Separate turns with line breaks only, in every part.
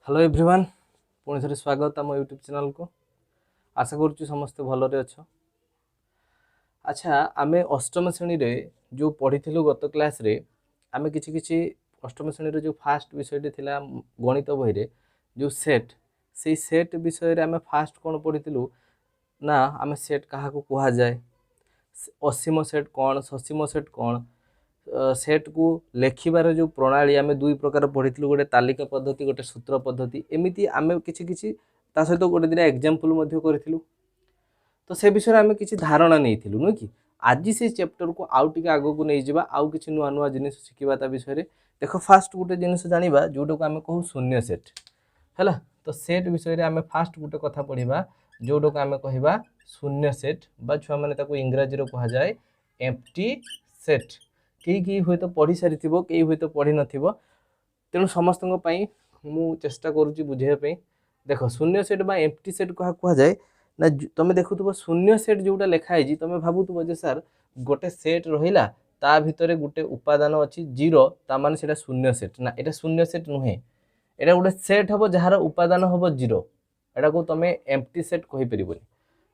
Hello everyone पुणी थे स्वागत आम यूट्यूब चैनल को। आशा करुच्ची समस्ते भलरे अच्छ। अच्छा आम अष्टम श्रेणी रे जो पढ़ी गत क्लास रे आम कि अष्टम श्रेणी रे जो फास्ट विषय थिला गणित बही रे जो सेट से सेट विषय रे आम फास्ट कौन पढ़ी ना आम सेट क्या कह जाए, असीम सेट कौन, ससीम सेट कौन, सेट को लेखिबार जो प्रणाली आम दुई प्रकार पढ़ी गोटे तालिका पद्धति गोटे सूत्र पद्धति एमती आम कि सहित गोटे दिन एग्जाम्पल करूँ तो से विषय आम कि धारणा नहीं नुह कि आज से चैप्टर को आउ टे आग को नहीं जावा आउ कि नुआ नुआ जिन शिखा ता विषय देख फास्ट गोटे जिनस जाना जोटा को आम कहूँ शून्य सेट है। तो सेट विषय आम फास्ट गोटे कथा पढ़ा जोटा को आम कह शून्य सेट बा छुआ मैंने इंग्राजी कह जाए एम्प्टी सेट। कई हुए तो पढ़ी सारी कई हुए तो पढ़ी न तेणु समस्त मु चेष्टा करुच्ची बुझाई। देख शून्य सेट बा एम्प्टी सेट क्या कह जाए ना तुम देखुव शून्य सेट जोटा लिखाई तुम भावुव जे सार गोटे सेट रहा ता भितर गोटे उपादान अच्छी जीरो तामान से शून्य सेट ना यहाँ शून्य सेट नुहे यहाँ गोटे सेट हम जार उपादान हम जीरो एटा को तुम एम्प्टी सेट कहीपर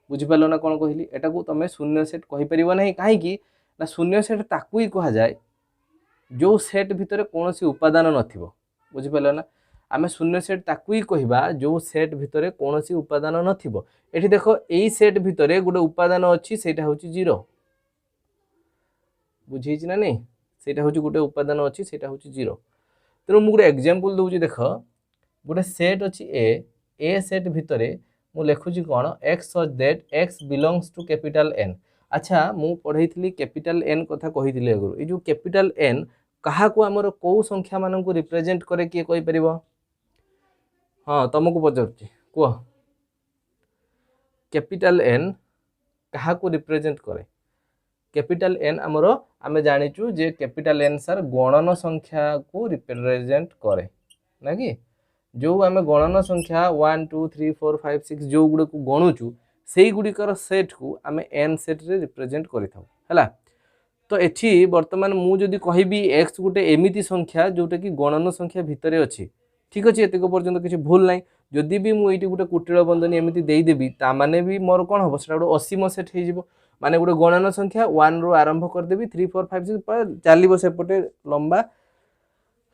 बुझिपार ना कौन कहली एटा को तुम शून्य सेट कहीपर ना कहीं ना शून्य सेट ताकू ही कह जाए जो सेट भितर कौन सी उपादान नथिबो। बुझिपार ना आम शून्य सेट ताकू ही कहबा जो सेट भितर कौन सी उपादान नथिबो। एठी देखो एई सेट भितर गोटे उपादान अच्छी सेटा होची जीरो बुझी ना नहीं सेटा होची गोटे उपादान अच्छी सेटा होची जीरो। तेणु मु गोटे एग्जांपल दूची देख गोटे सेट अच्छी ए सेट भितर मु लिखुची कौन x such that x belongs to capital N. अच्छा मु पढ़ई कैपिटल एन कथा कही आगु ये जो कैपिटल एन क्या आमर कौ संख्या मान रिप्रेजेंट करे किए कही पार। हाँ तुमको पचारुची कह कैपिटल एन क्या रिप्रेजेंट करे। कैपिटल एन आमर आम जाचु जे कैपिटल एन सार गणन संख्या को रिप्रेजेंट करे ना कि जो आम गणन संख्या 1 2 3 4 5 6 जो गुड़ को गणुचु से गुड़िकर सेट को आम एन सेट रे रिप्रेजेंट करा। तो एठी वर्तमान मुझे कहबी एक्स गोटे एमती संख्या जोटा कि गणन संख्या भितर अच्छी ठीक अच्छे एतक पर्यटन किसी भूल ना जदि भी मुझे गोटे कुटिल बंधनी एमती देदेवी ताने भी मोर कौन हम से गोटे असीम सेट हो माने गोटे गणन संख्या 1 रु आरंभ करदेवी 3 4 5 6 चलो सेपटे लंबा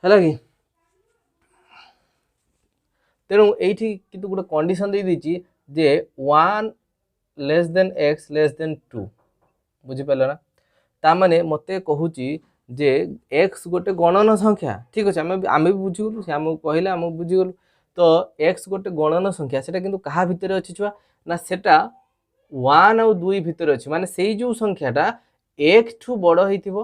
है कि। तेणु ये गोटे कंडीशन दे दीची जे 1 less than x less than 2 बुझीपार ना ताने मते कहूची जे एक्स गोटे गणन संख्या ठीक अच्छे आम भी बुझीगलु से आम कहले आम बुझीगलु। तो एक्स गोटे गणन संख्या से क्या भितर अच्छी छुआ ना सेटा 1 और 2 भितर अच्छी माने से जो संख्याटा 1 ठू बड़ हो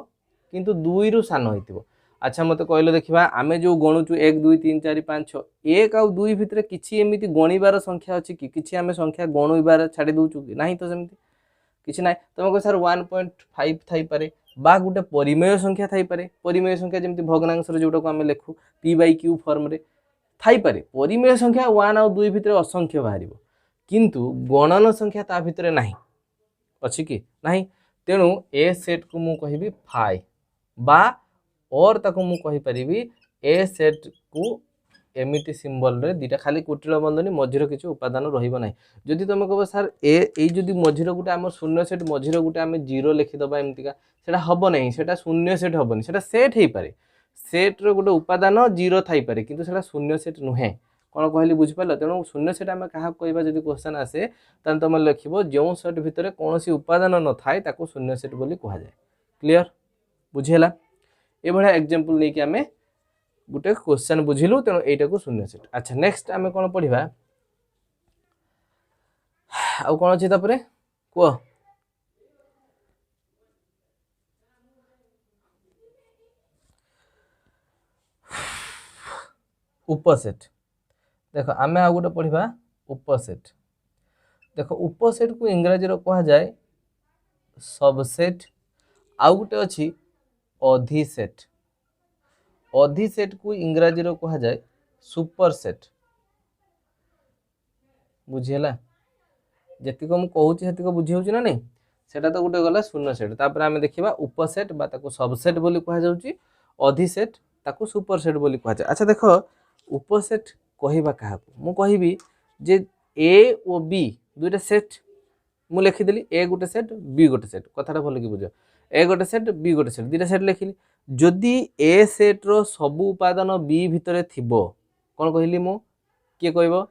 किंतु 2 रु सान हो। अच्छा मत कहले देखा आम जो गणुचु 1 2 3 4 5 6 1 आउ 2 भितर किसी एमती गणिबार संख्या अच्छी कि आम संख्या गणुबार छाड़ी दूचु कि नहीं तो सेमती किसी ना तुम कह सर 1.5 थी पारे बा गोटे परिमेय संख्या थी पारे परिमेय संख्या जमी भग्नांश जोटा को आम लिखु पी बाई क्यू फर्म रे थी पारे परिमेय संख्या 1 और 2 भितर असंख्य बाहर किंतु गणन संख्या ता भितर नहीं अच्छी कि नहीं। तेणु ए सेट को मु कहिबी फाइ बा और ताको मु कहि परिबी ए सेट को एमिति सिंबल रे दीटा खाली कुटिल बंधनी मझिर किसी उपादान रहिबो नाही। जदि तुम कह सर ए जदि मझिर गोटे आम शून्य सेट मझिर गोटे आम जीरो लिखिदबा एमतिका सेटा हबो नहीं सेटा शून्य सेट हबनी सेटा सेट हो पारे सेट रो गोटे उपादान जीरो थाई पारे किंतु सेटा शून्य सेट नुहे कौन कहली बुझिपार। तेणु शून्य सेट आम क्या कहवा जब क्वेश्चन आसे तान तुम लिख जो सेट भितर कौन उपादान न थाए ताको शून्य सेट बोली कह जाए। क्लियर बुझेला ये भाया एग्जांपल नहीं कि आम गोटे क्वेश्चन बुझिलु तेणु एटा को शून्य सेट। अच्छा नेक्स्ट आम कौन पढ़ा आउ कौन अच्छी तापर कह उपसेट। देख आम आउ गोटे पढ़ा उपसेट। देख उपसेट को इंग्राजी कह जाए सबसेट आउ गोटे अच्छी अधिसेट अधिसेट को इंग्राजी कह जाए सुपरसेट बुझीला जी मुझे कहूँ बुझी ना नहीं सेटा तो गोटे गला शून्य सेट तापर आम देखा उपसेट बा ताको सबसेट बोली कह जाउची अधिसेट ताको सुपरसेट बोली कह जाए। अच्छा देख उपसेट कहवा क्या मु कहबी जे ए और बी दुईटा सेट मु लिखिदेली ए गोटे सेट बी गोटे सेट कथाटा भल कि बुझ ए गोटे सेट बी गोटे सेट दुईटा सेट लिखिली जदि ए सेट रो सबु उपादान बी भितर थिबो कौन कहली मु किए कहब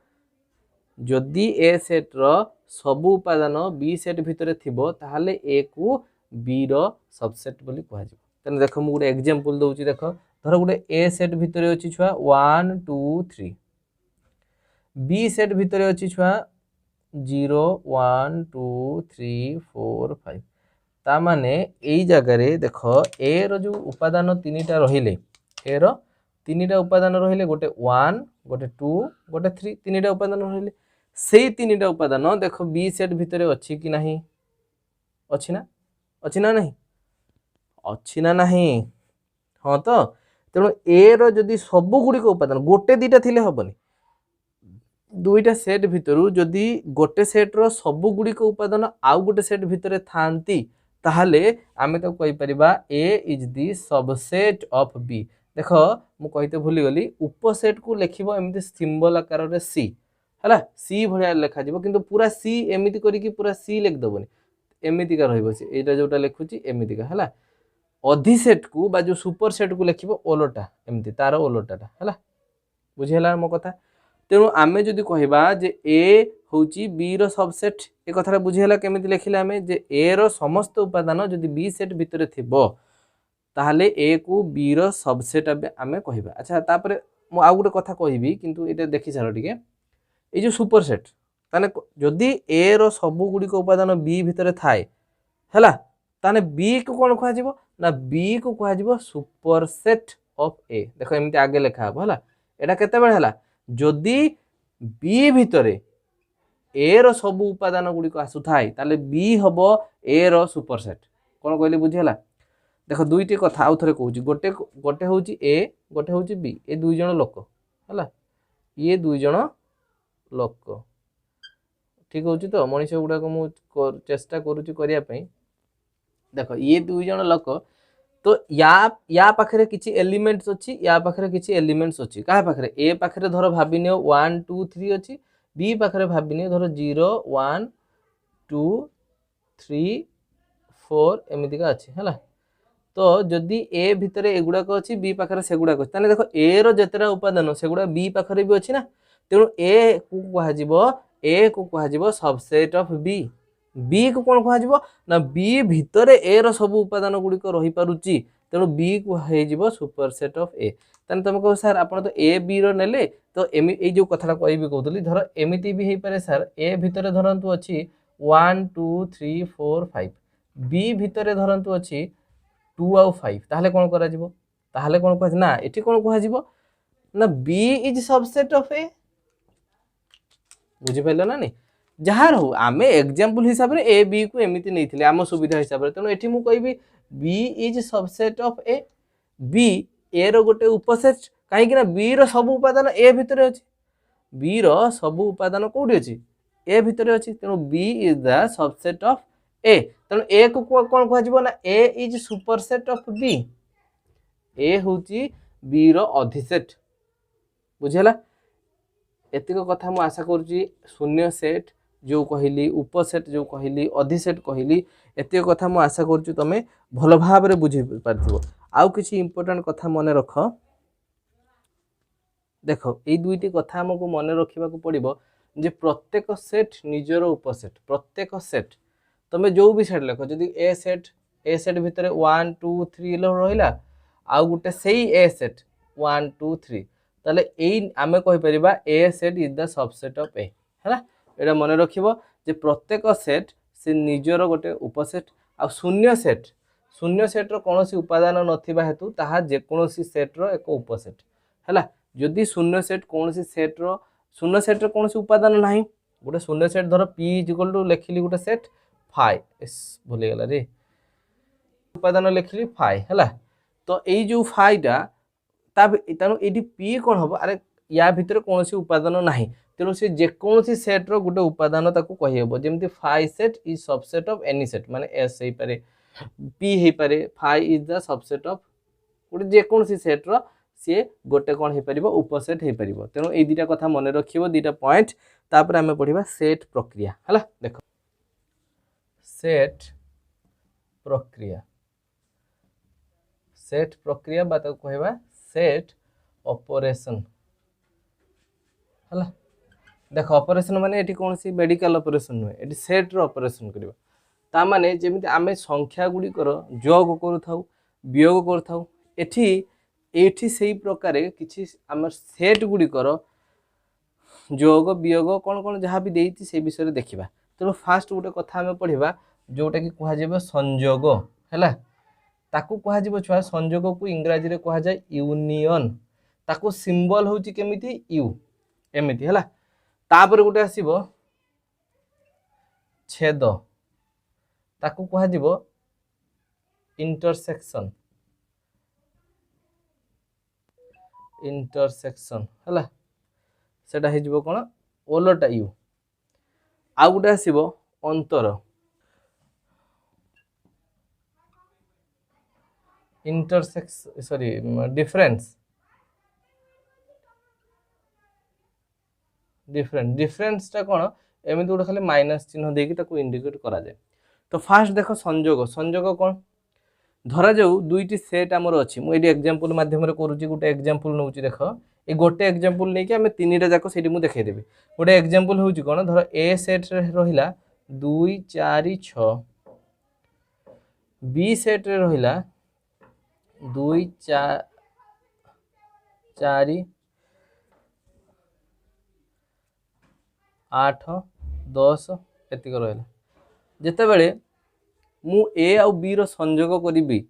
जदि ए सेट रो सबु उपादान बी सेट भितर थिबो ताहले ए को बी रो सबसेट बोली कह तेना देख मुझे गोटे एग्जांपल दूची देख धर गोटे ए सेट भितर अच्छी छुआ 1 2 3 बी सेट भितर अच्छी छुआ 0 1 2 3 4 5 ता माने एई जगह देख ए रो जो उपादान तीनटा रहिले ए रो तीनटा उपादान रहिले गोटे 1 गोटे 2 गोटे 3 तीनटा उपादान रहिले से तीनटा उपादान देख बी सेट भितर अच्छी कि नहीं अच्छी ना नहीं अच्छी ना नहीं हाँ तो तेणु ए रो जदि सबु गुड़िक उपादान गोटे दीटा थिले हबनी दुईटा सेट भितर जदि गोटे सेट रो सबु गुड़िक उपादान आउ गोटे सेट भितर थांती ताहले आमे तो कहि परिबा A is the subset of B देख मु कहिते भूली गली उपसेट को लिखिबो एमिति सिंबल आकार रे सी हला सी भलिया लिखा जिवो किंतु पूरा सी एमिति करी कि पूरा सी लिख दबनी एमिति का रहइबो सी एटा जोटा लिखुची एमिति का हला अधिसेट को बा जो सुपर सेट को लिखिबो ओलोटा एमिति तार ओलोटाटा हला बुझिला मो कथा तेणु आमे जदि कहबा जे ए होची बी रो सबसेट ए कथारा बुझिला केमिति लिखिला आमे जे ए रो समस्त उपादान जदि बी सेट भितर थिबो ताहले ए को बी रो सबसेट आमे कहबा अच्छा तापरे मु आ गुटे कथा कहबी किंतु एटा देखि सारो टिके ए जो सुपर सेट ताने जदि ए रो सबु गुडी को उपादान बी भितर थाए हला ताने बी को कोन कहा जिवो ना बी को कहा जिवो सुपर सेट ऑफ ए देखो एमिति आगे लिखा हबो हला एटा केते बेल हला जदि बी भितरे ए रो सबु उपादान गुडी को आसु थाए ताले बी हबो ए रो सुपर सेट कोन कहले बुझिला देखो दुईटी कथा आउ थरे कहूची गोटे गोटे होची ए गोटे होची बी ए दुई जण लोक हला ये दुई जण लोक ठीक होची तो मनीष गुडा को मु चेष्टा करूची करिया पई देखो ये दुई जण लोक तो या पाखरे किछि एलिमेंट्स अछि या पाखरे किछि एलिमेंट्स अछि का पाखरे ए पाखरे धर भाबिनियो 1 2 3 अछि बी पाखरे भाबिनियो धर 0 1 2 3 4 एमिति का अछि हला तो जदि ए भितरे एगुडा को अछि बी पाखरे सेगुडा को ताने देखो ए रो जतरा उपादान सेगुडा बी पाखरे भी अछि ना तेणु ए को कहा जिवो ए को कहा जिवो सबसेट ऑफ बी बी को कोन कहा जिवो ना बी भितरे ए रो सब उपादान गुडी को रही पारुची तेणु बी को हे जिवो सुपरसेट ऑफ ए तने तुम कहो सर आपण तो ए बी रो नेले तो एमी ए जो कथाटा कहबी कहतली धर एमिति भी हे पारे सर ए भितरे धरंतु अछि 1 2 3 4 5 बी भितरे धरंतु अछि 2 और 5 ताहले कोन करा जिवो ताहले कोन कह ना एठी कोन कहा जिवो ना बी इज सबसेट ऑफ ए बुझी पाइलो ना नहीं जहाँ रहू आमे एग्जांपल हिसाब रे ए बी को एमिति नैथिले आम सुविधा हिसाब रे तेणु एठी मु कहबी B is subset of A B A रो गोटे उपसेट काहे कि ना बी रो सब उपादान ए भितरे अछि बी रो सब उपादान कोठी अछि ए भितरे अछि तेणु B is the subset of A तेणु ए को कोन कह जिवो ना A is superset of B A होची बी रो अधिसेट बुझिला एतिक कथा मु आशा करूची शून्य सेट जो कहली उपसेट जो कहली अधिसेट कहली एतिक कथा मु आशा करूची तमे भल भाव रे बुझी पारथिबो आउ किछि इंपोर्टेंट कथा मने रख देखो ए दुईटी कथा हमको मने रखिबा को पड़िबो जे प्रत्येक सेट निजर उपसेट प्रत्येक सेट तमे जो भी सेट लेखो जदि ए सेट भितरे 1 2 3 रहिला आउ गुटे सेही ए सेट 1 2 3 ताले एई आमे कहि परिबा A set is the subset of A हैला एटा मने रखिबो जे प्रत्येक सेट से निजर गोटे उपसेट आ शून्य सेट रो कोनोसी उपादान नथिबा हेतु ताहा जे कोनोसी सेट रो एक उपसेट हैला जदि शून्य सेट कोनोसी सेट रो कोनोसी उपादान नाही गोटे शून्य सेट धर p इक्वल टू लिखिली गोटे सेट फाइ एस भूली गेला रे उपादान लिखिली फाइ हैला तो एई जो फाइटा तेणु ये पी कौन हम अरे या भितर कौन उपादान ना तेणु से जेकोसी सेट रो गोटे उपादान कहीहब जमी phi set is subset of any set माने एस हो पारे पी हो पारे phi is the subset of गोटे जेकोसी सेट रो सी गोटे कौन हो पार उपसेट हो पार। तेणु ये दुटा कथा मन रखिए दुटा पॉइंट तापर आम पढ़ा सेट प्रक्रिया है। देख सेट प्रक्रिया सेट प्रक्रिया बा कहवा सेट ऑपरेशन है। देख ऑपरेशन माने एटी कौन सी मेडिकल ऑपरेशन नुहे ये सेट रो ऑपरेशन करबा ता माने जेमिति आमे संख्या गुडी कर जोग करूथाउ वियोग करूथाउ एठी एठी सेही प्रकार किछि हमर सेट गुडी कर जोग वियोग कौन कौन जहाँ भी देती से विषय देखा। तेणु फास्ट गोटे कथा आम पढ़ा जोटा कि कह संजोग है ताकू कह छुआ संजोग को इंग्राजी रे कह जाए यूनियन ताकू सिंबल हूँ केमिति यू एमिति है। तापर गोटे आसीबो छेद ताकू कह इंटरसेक्शन इंटरसेक्शन है सेटा हो कौन ओलटा यू। आउ गोटे आसीबो अंतर इंटरसेक्स सॉरी डिफरेंस डिफरेंट डिफरेंसटा कौन एमती गोटे खाली माइनस चिन्ह देकी इंडिकेट करा जाए। तो फास्ट देख संजोग संजोग कौन धरा जाऊ दुईटी सेट आमर अच्छी मुझे एग्जांपल माध्यम करुँची गोटे एग्जांपल नौ देख ये गोटे एग्जांपल नहीं कि आम तीन टा जाक से देखेदेवी। गोटे एग्जांपल हूँ कौन धर ए सेट रहा 2 4 6 बी सेट रहा 2 4 8 10 एतिक रहा। जितेबाला मु ए आउ बी रो संयोग करी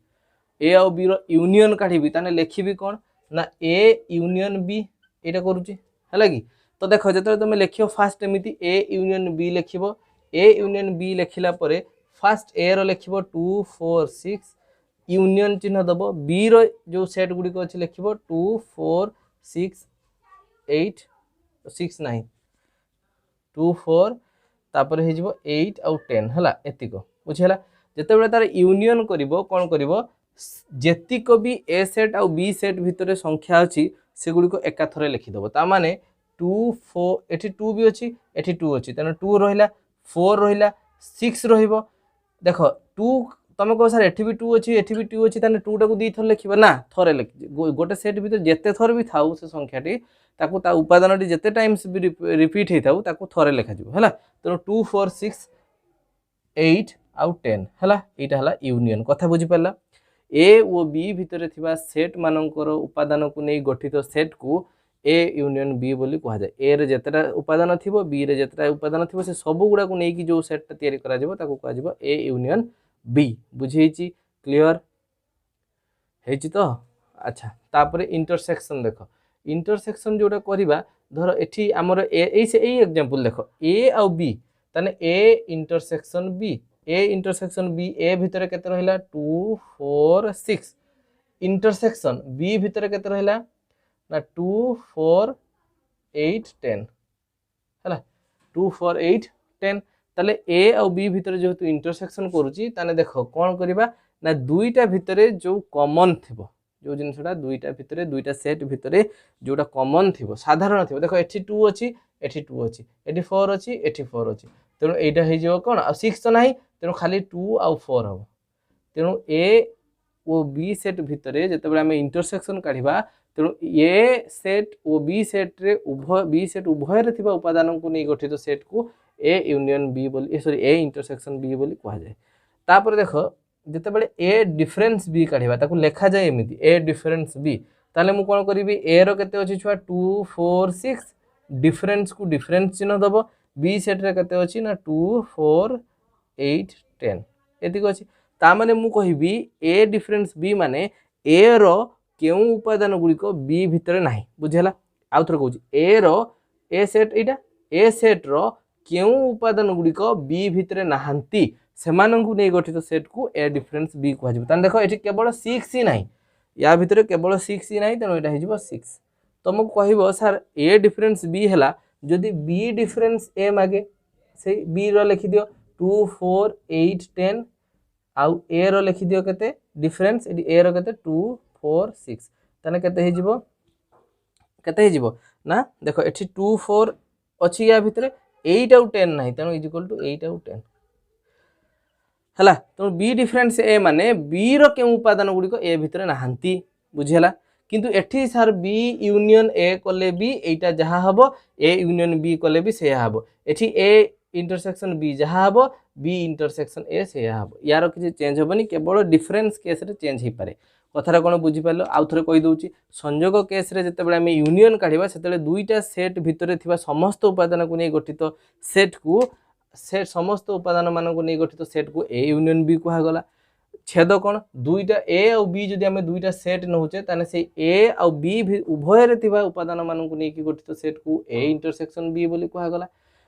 ए आउ बी रो यूनियन काढ़ी ताने लिखी कौन ना ए यूनियन बी यहाँ करुच्ची है कि। तो देख जो तुम लिख फास्ट एमती ए यूनियन बी लिख ए यूनियन बी लिखला फास्ट ए रो लिख 2 4 6 यूनियन चिन्ह दब बी रो जो सेट गुड़िक अच्छे लिख 2 4 6 8 6 9 2 4 तापर हो 8 आउ 10 है एतिक बुझेगा। जितेबाला तार यूनियन कौन कर जेतिक भी ए सेट आउ बी सेट भितर संख्या अच्छी से गुड़िक एकाथरे लिखिदेव ताने 2 4 एटी 2 भी अच्छी एटी 2 अच्छी तेना 2 रहा 4 रहा 6 रहा। देख 2 तुम कह सर एटी भी 2 अच्छी एटी भी 2 अच्छी तेना 2 टाक दी थर लिखा ना थरे लिख गोटे सेट भितर जिते थर भी थाउ से संख्याटी ताकू ता उपादान जिते टाइम्स भी रिपीट होता ताकू थरे लिखा है। तेणु 2 4 6 8 आउ 10 है यहाँ यूनियन कथा बुझीपारा। ए और बी भितर थिबा सेट मानकर उपादान को नहीं गठित सेट को ए यूनियन बी बोली कह जाए। ए रे जेतेटा उपादान थिबो बी रे जेतेटा उपादान थिबो से सब गुड़ा को नहीं कि जो सेटटा तैयारी करा जिवो ताकू कह जिवो ए यूनियन बी। बुझेछि क्लियर हेछि तो अच्छा। तापर इंटरसेक्शन देख इंटरसेक्शन जोटा करबा धर एठी हमर ए से ए एग्जांपल देख ए आउ बी ताने A intersection B A intersection B A भितर केते रहिला 2 4 6 इंटरसेक्शन बी भितर केते रहिला ना 2 4 8 10 है 2 4 8 10 ताले ए आउ बी भितर जेहेतु इंटरसेक्शन करूची ताने देख कौन करबा ना दुईटा भितर जो कॉमन थिबो जो जिनसटा दुईटा भितर दुईटा सेट भितर जोटा कॉमन थिबो साधारण थिबो देख एठी 2 अच्छी एठी 2 अच्छी एठी 4 अच्छी एठी 4 अच्छी तेणु एटा हो जाव कौन आ 6 तो नहीं तेणु खाली 2 आउ 4 हम। तेणु ए ओ बी सेट भितर जिते आम इंटरसेक्शन काढ़ा तेणु ए सेट ओ बी सेट रे उभय बी सेट उभय रे थिबा उपादान को नहीं गठित सेट को ए यूनियन बी बोली सॉरी ए इंटरसेक्शन बी बोली कह जाए। तापर देख जितेबाला ए डिफरेंस बी काढ़ा ताकू लेखा जाए एमती ए डिफरेंस बी ताले मु कौन करी ए रो केते अछि छुआ 2 4 6 डिफरेंस को डिफरेंस चिन्ह दब बी सेट रे केते अछि ना 2 4 8 10 एतिक अछि तामाने मु कहिबी ए डिफरेंस बी माने ए रो केउ उपादान गुड़िक बी भितर नाही बुझेला। आउ थर कहूँ ए रो ए सेट इटा ए सेट रो केउ उपादान गुड़िक बी भितर नाहांती सेमानंकु नै गठित सेट को ए डिफरेंस बी कह जिवो तान देखो एठी केवल 6 ही नाही या भितर केवल 6 ही नाही तेनो एटा हिजबो 6 तुमको कहबो सर ए डिफरेंस बी हैला जदि बी डिफरेंस ए मागे से बी रो लिखि दियो 2 4 8 10 आउ ए रो लिखि दियो केते डिफरेंस ए रो केते 2 4 6 ताने केते हो ना देख एठी 2 4 अच्छी या भितर 8 आउ 10 नहीं तेणु इज इक्वल टू 8 आउ 10 है तेणु बी डिफरेन्स ए माने बी रो के उपादान गुड़िक ए भितर नहांती बुझीला किंतु एठी सर बी यूनियन ए कले भी एटा जहा हबो ए यूनियन बी कले भी सेया हबो एठी ए इंटरसेक्शन बी जहा हबो बी इंटरसेक्शन ए सेया हबो यार किसी चेंज होबनी केवल डिफरेन्स केस रे चेंज ही पारे कथार कौन बुझीपार आउ थे कहीदे संयोग केस रे जिते आम यूनियन काढ़ा से दुईटा सेट भितर थिबा समस्त उपादान को नहीं गठित सेट को सेट समस्त उपादान मान को नहीं गठित सेट को ए यूनियन बी कहगला छेद कौन दुईटा ए आउ बी जदि आम दुईटा सेट नौचे ताने से ए आउ बी उभय थिबा उपादान मान को नहीं गठित सेट को ए इंटरसेक्शन बी बोली कहगला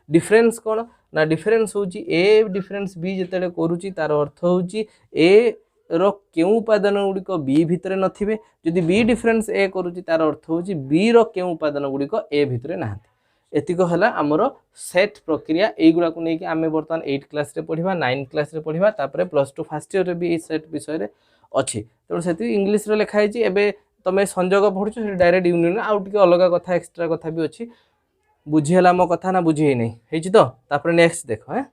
डिफरेन्स कौन ना डिफरेन्स होची ए डिफरेन्स बी जिते करुची तार अर्थ होची ए रो केउ उपादान गुड़िक बी भितर नथिबे जदि बी डिफरेन्स ए करुची तार अर्थ होची बी रो केउ उपादान गुड़िक ए भितर नाहांती एतिक हला हमर सेट प्रक्रिया एगुड़ा को लेकिन आम बर्तमान 8 क्लास रे पढ़िबा 9 क्लास रे पढ़िबा तापर प्लस 2 फर्स्ट ईयर रे भी सेट विषय रे अछि तेणु से इंग्लिश रे लिखा है एबे तमे संयोग पढ़ुछ डायरेक्ट यूनियन आउ टिके अलग कथा एक्स्ट्रा कथा भी अछि बुझिहला मो कथा ना बुझी नहीं हेछि तो तापर नेक्स्ट देखो है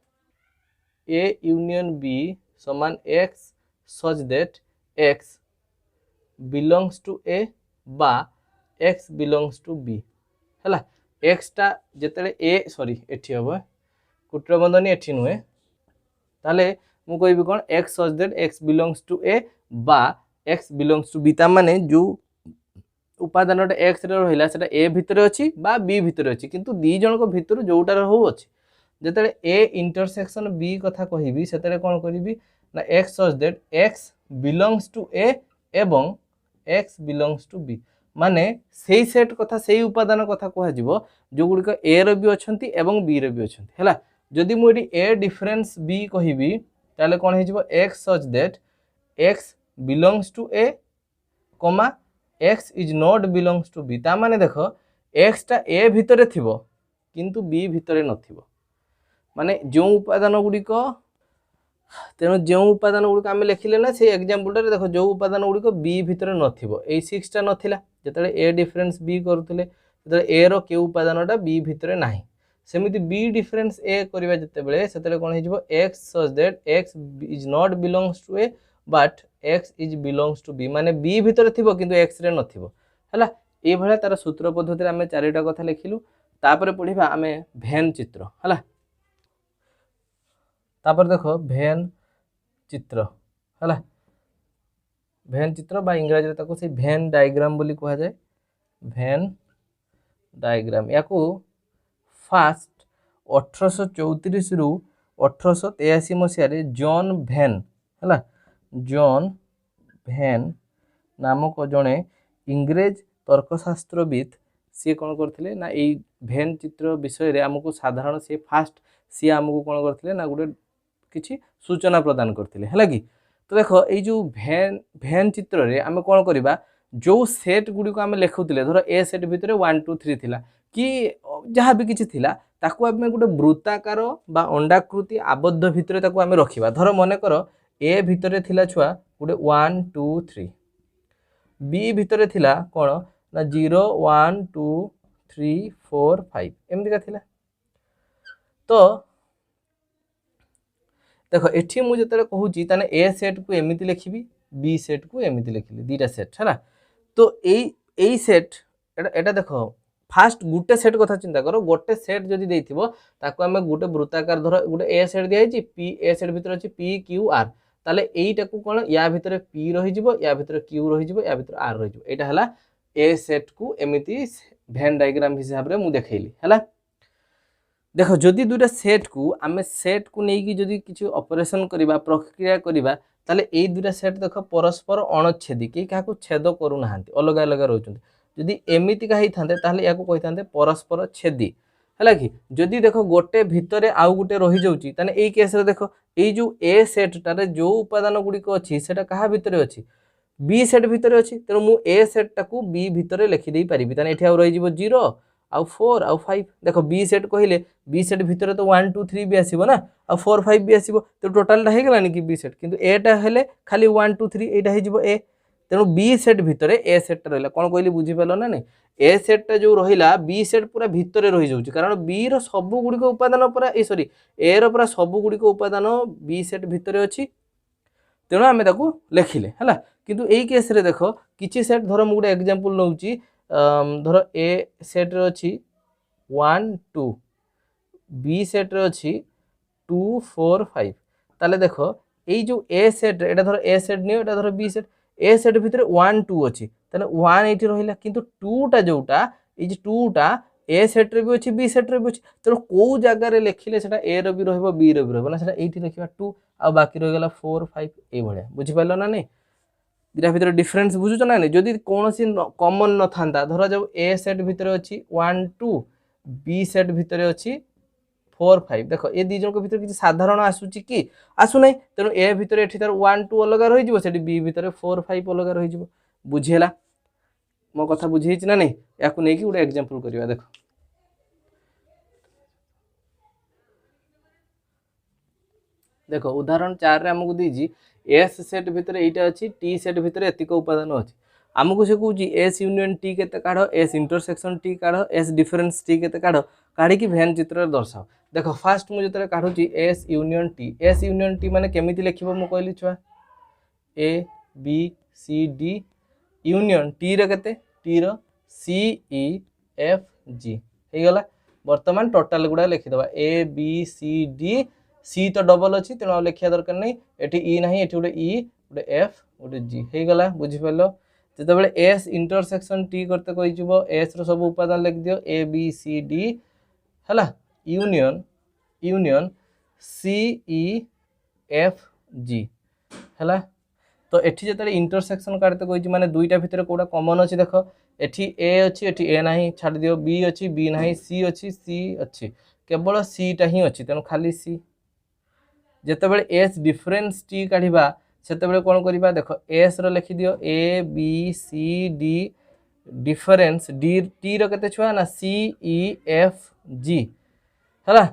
ए यूनियन बी समान x such that x belongs to a बा x belongs to b हैला x टा जेतले a सॉरी एठी हबो कुटर बंधनी एठी नुहे ताले मु कहबी कोन x such that x belongs to a बा x belongs to b ता माने जो उपादानटा x रे रहिला सेटा a भितर अछि बा b भितर अछि किंतु दी जण को भितर जोटा रहउ अछि जेतले a इंटरसेक्शन b कथा कहबी सेतले कोन करबी ना x such that x belongs to a एवं x belongs to b माने सेही सेट कथा सेही उपादान कथा कह जिवो जो गुडिक a रो भी अछंती एवं b रो भी अछंती हैला जदि मु एडी a डिफरेंस b कहिबी ताले कोन हे जिवो x such that x belongs to a कमा x is not belongs to b ता माने देखो x ता a भितरे थिबो किंतु b भितरे नथिबो माने जो उपादान गुडिक तेणु जो उपादान गुड़िक आम लिखिले ना से एग्जांपल देख जो उपादान गुड़िक बी भितर नथिबो ए 6 टा नथिला जेतले ए डिफरेंस बी करथले जेतले ए रो के उपादानटा बी भितर नाही सेमिति बी डिफरेंस ए करबा जते बेले सेतले कोन हेजिवो x such that x is not belongs to A but x is belongs to b माने b भितर थिबो किंतु x रे नथिबो हला ए भला तार सूत्र पद्धति रे आमे चारिटा कथा लिखिलु तापर पढिबा आमे भेन चित्र हला तापर देखो भेन चित्र हला भेन चित्र बा इंग्रजी ताको से भेन डायग्राम बोली कहा जाए भेन डायग्राम याकू फास्ट 1834 रु 1883 मसिया रे जॉन भेन हला जॉन भेन नामक जड़े इंग्रेज तर्कशास्त्रविद सी कौन करथिले ना ए भेन चित्र विषय रे हमको साधारण से फास्ट सी हमको कौन करथिले ना गुटे किछि सूचना प्रदान करथिले हला कि तो देखो ए जो भेन भेन चित्र रे आमे कौन करबा जो सेट गुडी को आमे लेखुतिले धरो ए सेट भितरे 1 2 3 थिला कि जहाँ भी किछि थिला ताकू आमे गुटे वृत्ताकार बा अंडाकृति आबद्ध भितरे ताकू आमे रखिबा धरो मने करो ए भितरे थिला छुआ गुटे 1 2 3 बी भितरे थिला कोन ना 0 1 2 3 4 5 एमति का थिला तो देखो एठी मु जतले कहूची ताने ए सेट को एमिति लिखिबी बी सेट को एमिति लिखिली दीटा सेट हैला तो एई सेट एटा देखो फास्ट गुटे सेट कथा चिंता करो गोटे सेट जदि देथिबो ताको हमें गुटे वृत्ताकार धरो गुटे ए सेट दियाइची पी ए सेट भीतर अछि पी क्यू आर ताले एईटा को कोन या भीतर पी रहि जिवो या भीतर क्यू रहि जिवो या भीतर आर रहि जिवो एटा हला ए सेट को एमिति भेन डायग्राम हिसाब रे मु देखैली हला देखो जदि दुटा सेट को आमे सेट को नेकी जदि किछि ऑपरेशन करिबा प्रक्रिया करिबा ताले एई दुटा सेट देखो परस्पर अणच्छेदी के काको छेद करू नाहंती अलग अलग रहउचंती जदि एमिति का ही थांते ताले याको कहि थांते परस्पर छेदी हला कि जदि देखो गोटे भितरे आउ गोटे रहि जाउची ताने एई केस रे देखो एई जो ए सेट टारे जो उपादान गुडी को अछि सेटा कहा भितरे अछि बी सेट भितरे अछि तेनु मु ए सेट टाकू बी भितरे लिखि देई परिबी ताने एठी आउ रहि जिवो 0 आउ 4 आउ 5 देखो बी सेट कहिले बी सेट भितरे तो 1 2 3 भी आसीबो ना आउ 4 5 भी आसीबो तो टोटल टा हे गेलानी कि बी सेट किंतु ए टा हेले खाली 1 2 3 एटा हे जिवो ए तेणु बी सेट भितर ए सेट रहा कौन कहली बुझीपार ना नहीं ए सेटा जो रहा बी सेट पूरा भितर रही जाऊँ कारण बी रबु गुड़िक उपादान पूरा ए सॉरी ए रा सबु गुड़िक उपादान बी सेट भितर अच्छी तेणु आम लिखिले है किंतु यही केस रे देख किसी सेट धर मुझे गोटे एग्जांपल नौ धर ए सेट रे अच्छी 1 2 बी सेट रे अच्छी 2 4 5 ताले देख यही जो ए सेट एटा धर ए सेट नियो एटा धर बी सेट ए सेट भितर 1 2 अच्छी ताले 1 एटी रहिला किंतु 2 टा जोटा ए 2 टा ए सेट रे भी अच्छी बी सेट रे भी अच्छी तेणु कौ जगार लिखिले सेटा ए रो भी रहइबो बी रो भी रहइबो ना सेटा एठी लिखिबा 2 आ बाकी रह गला 4 5 ए भलिया बुझि पाइलो ना नहीं दिरा भितर डिफरेंस बुझुछ ना नहीं जदि कोनोसी कॉमन न थांदा धरा जाऊ ए सेट भितर अच्छी 1 2 बी सेट भितर अच्छी 4 5 देखो ए दी जन को भितर किसी साधारण आसुची कि आसु नहीं तेणु ए भितर एठी तार 1 2 अलग रही जिवो सेठी बी भितर 4 5 अलग रही जिवो बुझिहेला मो कथा बुझी ना नहीं याकू नहीं कि गोटे एग्जांपल करिवा देखो देखो उदाहरण 4 रे हमकु दीजी एस सेट भितर एटा अच्छी टी सेट भितर एतिक उपादान अच्छी आमको से कहूँ एस यूनियन टी केते काढ़ एस इंटरसेक्शन टी काढ़ एस डिफरेंस टी केते काढ़ काढ़ी भेन चित्र दर्शाओ देख फास्ट मुझे जो काढ़ुची एस यूनियन टी माने केमिति लिखिबो मु कहली छुआ A B C D union T रे केते टी रो सी ई एफ जी हे गला वर्तमान टोटल गुडा लिखि दबा ए बी सी डी सी तो डबल अच्छी तेणु लिखा दरकार नहीं एटी ई ना एटी गोटे ई गोटे एफ गोटे जी हो गला बुझिपार जो एस इंटरसेक्शन टी करते कही एस रो सब उपादान लिख दियो ए बी सी डी है union C E F G है तो एठी जो इंटरसेक्शन काटते कही माने दुईटा भितर कोड़ा कॉमन अच्छी देख एठी ए अच्छी एठी ए ना छाड़ दियो बी अच्छी बी ना सी अच्छी सी अच्छी केवल सी टा ही अच्छी तेणु खाली सी जितेबाला एस डिफरेंस टी काढ़ा से कौन करवा देख एस रो लिखि दियो A B C D difference D T रो केते छुआ ना सी ई एफ जी है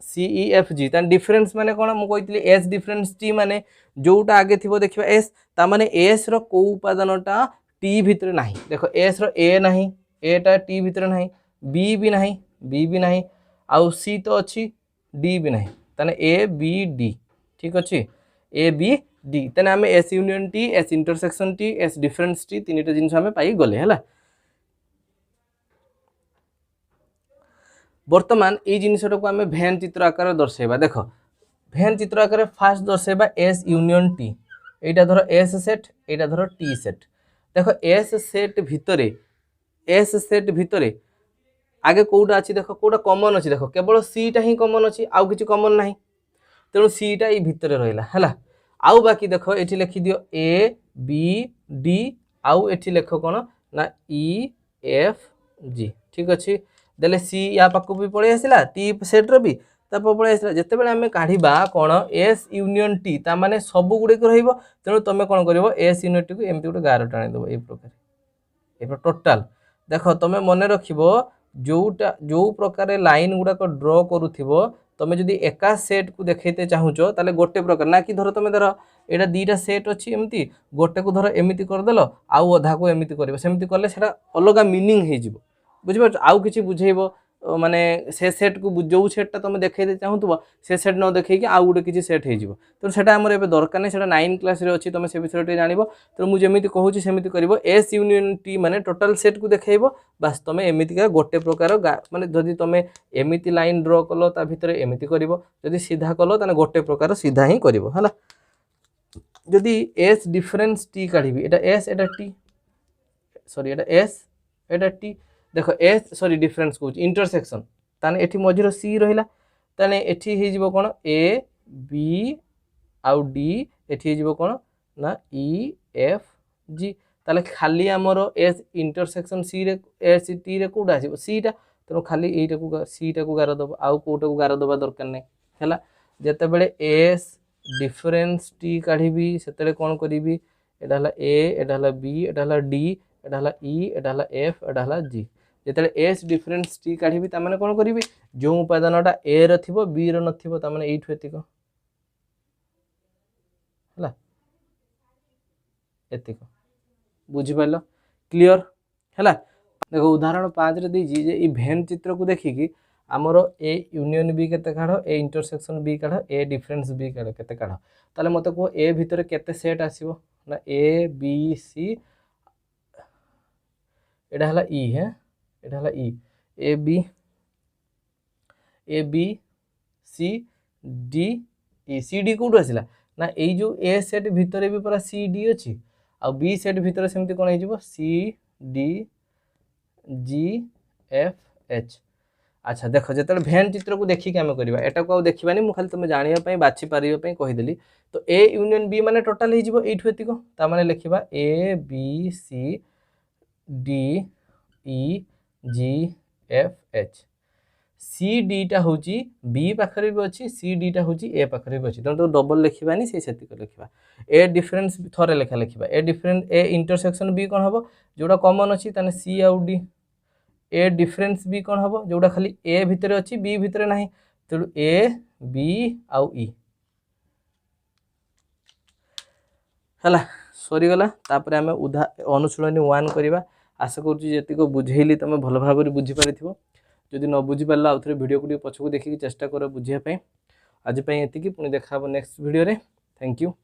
सी ई एफ जी तान डिफरेंस माने कौन मुझे एस डिफरेंस टी माने जोटा आगे थी देखिए एस ता माने एस रो को उपादानटा टी भितर नहीं देख एस रो ए नहीं एटा टी भितर नहीं बी भी नहीं आउ सी तो अच्छी डी भी नहीं ताने ए बी डी ठीक अच्छे ए बी डी ताने आम S union T S intersection T S difference T तीन टा जिनस आम पाई गले है बर्तमान ये जिनटा को आम भेन चित्र आकार दर्शेबा देख भेन चित्र आकार फास्ट दर्शेबा एस यूनियन टी एटा धर एस सेट एटा धर टी सेट देख एस सेट भितर आगे कौटा अच्छी देख कौटा कॉमन अच्छी देख केवल सीटा ही कॉमन अच्छी आउ किसी कॉमन ना तेणु सीटा ये भितर रहा है आउ बाकी देख ये लिखि दियो ए बी डी आउ एठी लेख कौन ना ई एफ जी ठीक अच्छे देले सी या पाक भी पलि आसला टी सेट री पलि आसला जिते आम काढ़ा कौन एस यूनियन टी ताने सब गुड़िक रेणु तुम कौन कर एस यूनियन टी को एमती गोटे गार टाणी देव ये प्रकार टोटाल देख तुम मन रख जोटा जो प्रकार लाइन गुड़ाक ड्र करूथिबो तुम जदि एका सेट को देखते चाहूच ताले गोटे प्रकार ना कि धर तुम धर एटा दीटा सेट अच्छी एमती गोटे को धर एमती करदेल आउ अधा को एमती कर सेमती कले सेटा अलग मीनिंग हो बुझिपार आउ किसी बुझेब माने से सेट को जो सेटा तुम देखते चाहूब से सेट न देखी आउ गोटे किसी सेट हो तो सेटा आमर एबे दरकार नहीं सेटा 9 क्लास रे अच्छी तुम से विषय टे जानिबो तो मुझे एमती कहूँ सेमती करिवो एस यूनियन टी माने टोटल सेट को देखैबो बास तुम एमती गोटे प्रकार माने जदि तुम एमती लाइन ड्र कल ता भितर एमती करिवो जदि सीधा कल ताने गोटे प्रकार सीधा ही करिवो हला जदि एस डिफरेंस टी काढिबी एटा एस एटा टी सॉरी एटा एस एटा टी देख एस सॉरी डिफरेंस कौच इंटरसेक्शन ताने एठी मझिर सी रहिला ताने एठी हे जिवो कोन ए बी आउ डी एठी हे जिवो कोन ना ई एफ जी ताले खाली हमर एस इंटरसेक्शन सी रे एस टी रे कोडा आसीबो सी टा तो खाली एटा को सी टा को गार दबो आउ कोटा को गार दबा दरकार नै हैला जते बेले एस डिफरेंस टी काढिबी सेतेले कोन करिबी एटा हला ए एटा हला बी एटा हला डी एटा हला ई एटा हला एफ एटा हला जी जिते एस डिफरेंस टी काढ़ी ताने कौन करी जो उपादानटा ए रो बी रो नथिबो ताने एठु एतिक हला एतिक बुझिपार क्लियर है। देखो उदाहरण 5 रे देजी जे ई भेन चित्र को देखिकी आमर ए यूनियन बी केते काढ ए इंटरसेक्शन बी काढ ए डिफरेंस बी काढ केते काढ ताले मते को ए भितर केते सेट आसीबो ना ए बी सी एडा हला ई है एडा हला E A B C D E C D code आसिला ना एई जो ए सेट भितर भी पूरा सी डी अछि आ बी सेट भितर सेमति कोन हिजिबो C D G F H. अच्छा देख जो भेन चित्र को देखिक आम करवा एटा को देखा मु खाली तुम जानापी बाछि पारे कहीदेली तो ए यूनियन बी माने टोटाल हो एठक ताने लिखा A B C D E G F H C डीटा हूँ बी पाखे भी अच्छी सी डीटा हूँ ए पाखे भी अच्छी तेनाली तो डबल लिखानी से लिखा ए डिफरेन्स थोड़े लेखा लिखा A difference A intersection B कौन हम जोड़ा कमन अच्छी ताने सी आउ डी ए डिफरेन्स बी कौन हम जोड़ा खाली ए भितर अच्छी बी भितर ना तेणु ए बी आउ ई है सरीगला तापर आम अनुशीलनी 1 करवा आशा करुँच बुझेली तुम भल भाव बुझीपार जदि न बुझीपार आउ थे वीडियो को पछक देखिए चेष्टा कर बुझापी आज एति पुणी देखा नेक्स्ट वीडियो रे थैंक यू।